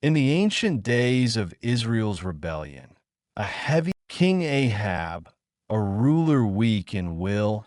In the ancient days of Israel's rebellion, a heavy King Ahab, a ruler weak in will,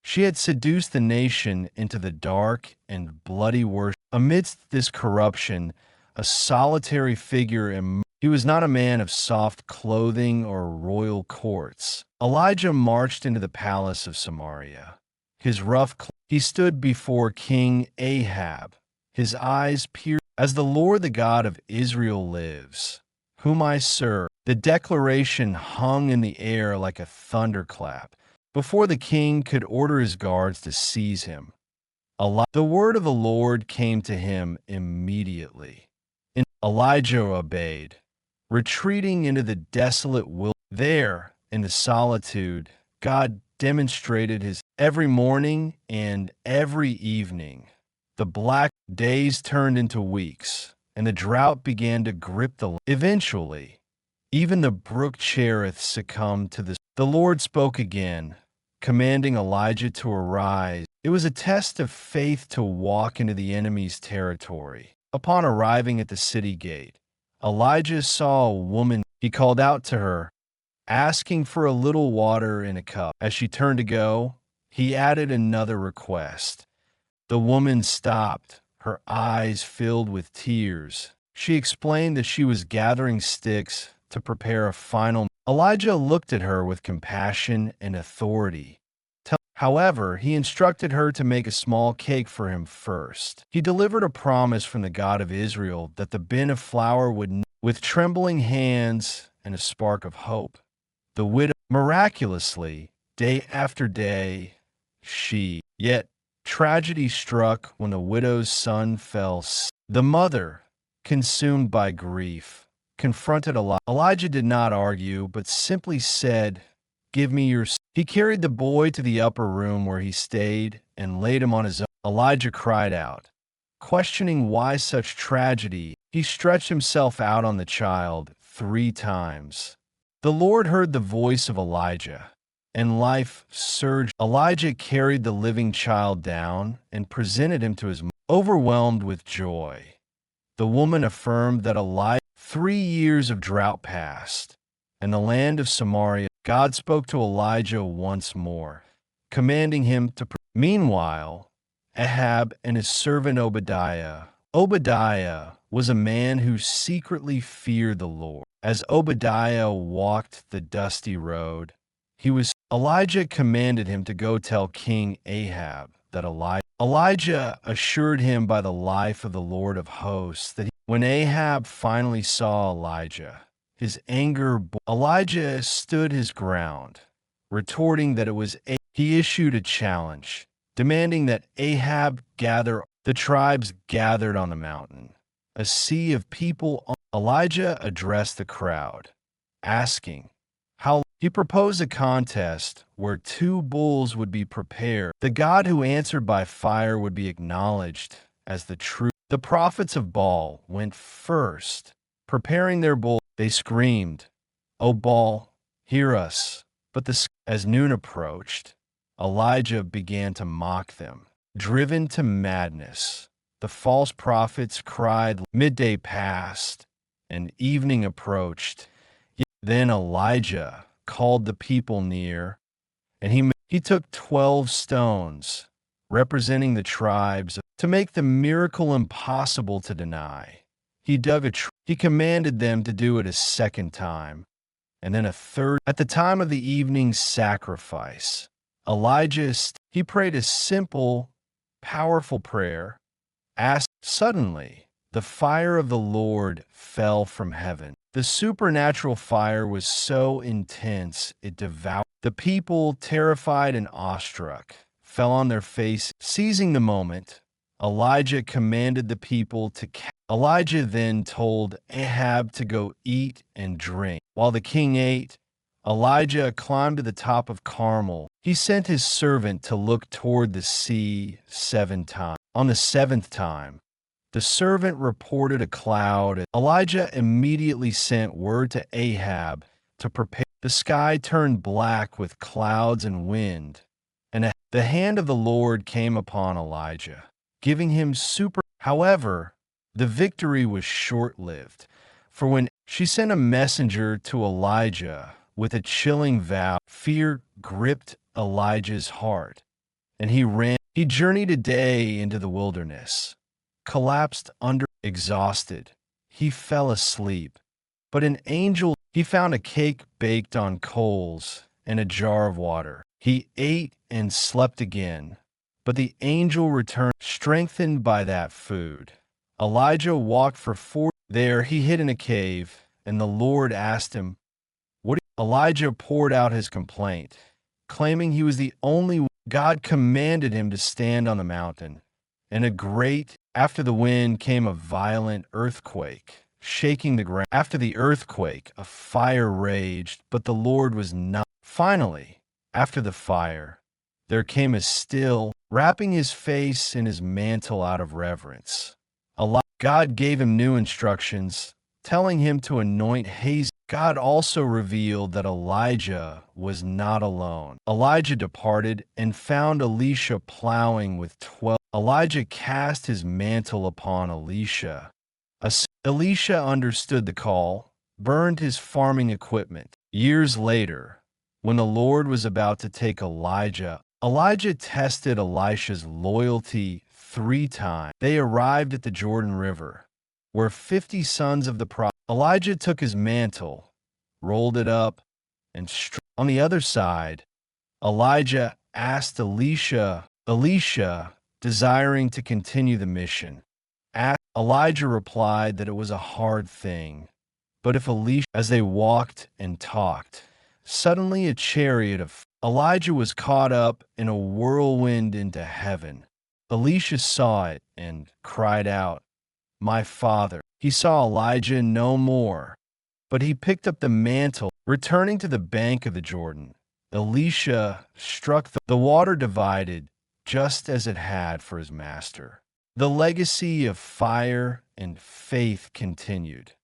she had seduced the nation into the dark and bloody worship. Amidst this corruption, a solitary figure emerged. He was not a man of soft clothing or royal courts. Elijah marched into the palace of Samaria. He stood before King Ahab, his eyes pierced. As the Lord, the God of Israel lives, whom I serve, the declaration hung in the air like a thunderclap. Before the king could order his guards to seize him, the word of the Lord came to him immediately. And Elijah obeyed, retreating into the desolate wilderness. There, in the solitude, God demonstrated his every morning and every evening. The black days turned into weeks, and the drought began to grip the land. Eventually, even the brook Cherith succumbed to this. The Lord spoke again, commanding Elijah to arise. It was a test of faith to walk into the enemy's territory. Upon arriving at the city gate, Elijah saw a woman. He called out to her, asking for a little water in a cup. As she turned to go, he added another request. The woman stopped, her eyes filled with tears. She explained that she was gathering sticks to prepare a final. Elijah looked at her with compassion and authority. However, he instructed her to make a small cake for him first. He delivered a promise from the God of Israel that the bin of flour would, with trembling hands and a spark of hope. The widow, miraculously, day after day, yet tragedy struck when the widow's son fell sick. The mother, consumed by grief, confronted Elijah. Elijah did not argue, but simply said, "Give me your son." He carried the boy to the upper room where he stayed and laid him on his own. Elijah cried out, questioning why such tragedy. He stretched himself out on the child 3 times. The Lord heard the voice of Elijah, and life surged. Elijah carried the living child down and presented him to his mother. Overwhelmed with joy, the woman affirmed that 3 years of drought passed, and the land of Samaria. God spoke to Elijah once more, commanding him to. Meanwhile, Ahab and his servant Obadiah. Obadiah was a man who secretly feared the Lord. As Obadiah walked the dusty road, Elijah commanded him to go tell King Ahab that Elijah assured him by the life of the Lord of hosts that when Ahab finally saw Elijah, his anger. Elijah stood his ground, retorting that it was. He issued a challenge, demanding that Ahab gather. The tribes gathered on the mountain. A sea of people. Elijah addressed the crowd, asking how. He proposed a contest where 2 bulls would be prepared. The God who answered by fire would be acknowledged as the true. The prophets of Baal went first, preparing their bull. They screamed, "O Baal, hear us." But as noon approached, Elijah began to mock them. Driven to madness, the false prophets cried. Midday passed, and evening approached. Then Elijah called the people near, and he took 12 stones, representing the tribes, to make the miracle impossible to deny. He dug a trench. He commanded them to do it a second time, and then a third. At the time of the evening sacrifice, he prayed a simple, powerful prayer. Suddenly, the fire of the Lord fell from heaven. The supernatural fire was so intense it devoured. The people, terrified and awestruck, fell on their faces. Seizing the moment, Elijah commanded the people to. Elijah then told Ahab to go eat and drink. While the king ate, Elijah climbed to the top of Carmel. He sent his servant to look toward the sea 7 times. On the 7th time, the servant reported a cloud. Elijah immediately sent word to Ahab to prepare. The sky turned black with clouds and wind, and the hand of the Lord came upon Elijah, giving him However, The victory was short-lived, for when she sent a messenger to Elijah with a chilling vow, fear gripped Elijah's heart, and he ran. He journeyed a day into the wilderness, collapsed under, exhausted. He fell asleep, but an angel, he found a cake baked on coals and a jar of water. He ate and slept again, but the angel returned, strengthened by that food. Elijah walked for 40. There he hid in a cave, and the Lord asked him, "What?" Elijah poured out his complaint, claiming he was the only one. God commanded him to stand on the mountain, and after the wind came a violent earthquake, shaking the ground. After the earthquake, a fire raged, but the Lord was not. Finally, after the fire, there came a still, wrapping his face in his mantle out of reverence. God gave him new instructions, telling him to anoint Hazael. God also revealed that Elijah was not alone. Elijah departed and found Elisha plowing with 12. Elijah cast his mantle upon Elisha. Elisha understood the call, burned his farming equipment. Years later, when the Lord was about to take Elijah tested Elisha's loyalty 3 times. They arrived at the Jordan River, where 50 sons of the prophet. Elijah took his mantle, rolled it up, and struck. On the other side, Elijah asked Elisha, desiring to continue the mission. Elijah replied that it was a hard thing, but if Elisha, as they walked and talked, suddenly a chariot of Elijah was caught up in a whirlwind into heaven. Elisha saw it and cried out, "My father." He saw Elijah no more, but he picked up the mantle. Returning to the bank of the Jordan, Elisha struck the water divided, just as it had for his master. The legacy of fire and faith continued.